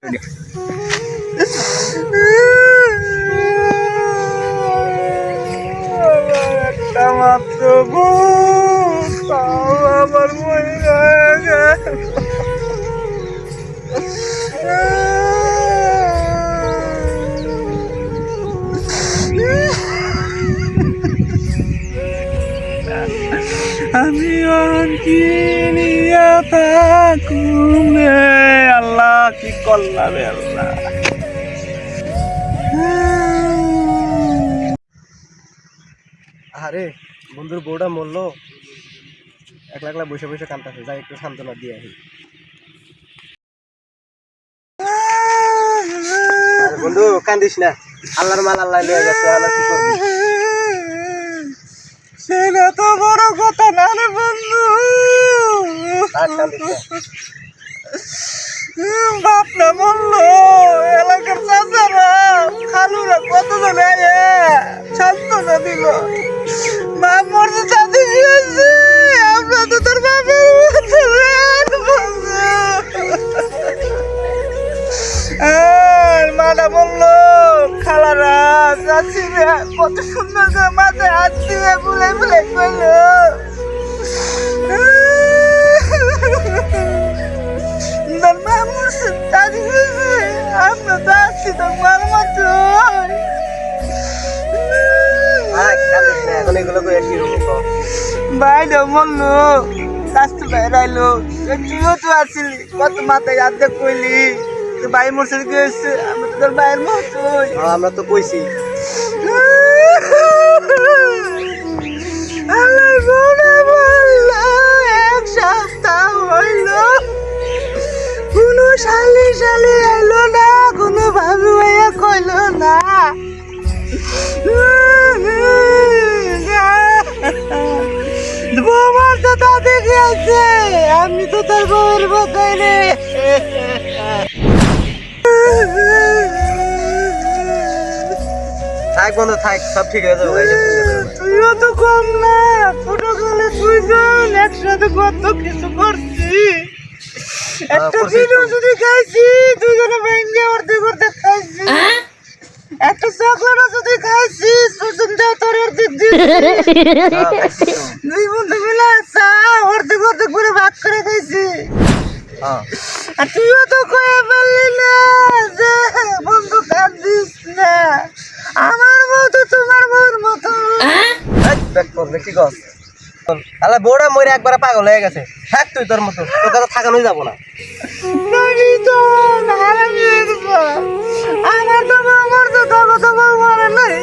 একটা মাত্র ভূত, তাও আমার মনে আমি আর কি নিয়ে থাকুম আল্লাহ, কি করলাম আল্লাহ। আরে বন্ধুর বউটা মরলো, একলা একলা বসে বসে কাঁদতেছে, যাই একটু সান্ত্বনা দিয়ে আসি। আরে বন্ধু কান্দিস না, আল্লাহর মাল আল্লাহ নিয়ে গেছে, আল্লাহ কি করবি? সেটা তো বড় কথা না রে বন্ধু। আর কান্দিস না। বাপটা বললো এলাকার চাচারা খালুরা কতজন সান্ত্বনা দিল। বাপ মরছে, চাঁদি গিয়েছে, আমরা তো তোর বাপের মতো আর মাটা বললো খালারা চাষিরা কত সুন্দর করে মাথায় হাত দিয়ে বুলে বুলে করলো। বাইরে মরলো, কাস্ত বাইরে আইলো, তুইও তো আসিলি, কত মাথায় হাত দিয়ে কইলি ভাই মরছে গেছে, আমরা তো তোর ভাইয়ের মতো। আমরা তো কইছি এক সপ্তাহ হইল, কোনো শালি শালি আইলো না, কোনো ভাবি ভাইয়া কইলো না। বৌমার তো তাতে গেছে, আমি তো তোর বউয়ের বোঝাই রে। থাক বন্ধু থাক, সব ঠিক হয়ে যাবে। তুইও তো কম না, ছোটকালে দুইজন একসাথে কত কিছু করছি। একটা দিনও যদি খাইছি দুজনে ভেঙে অর্ধেক অর্ধেক খাইছি, একটা চকলেটও যদি খাইছি সুসুমটাও তোর অর্ধেক দিচ্ছি। দুই বন্ধু মিলে চা অর্ধেক অর্ধেক করে ভাগ করে খাইছি। আর তুইও তো কয়ে বললি না যে বন্ধু কাঁদিস না, আমার মতো তোমার বউর মতো। কি কর আল্লাহ, বউটা মরে একবার পাগল হয়ে গেছে, থাক তুই তোর মতো, তোর কথা থাকানোই যাবো না। আমার তো বউ মরছে, তবে তো বউ মরে নাই।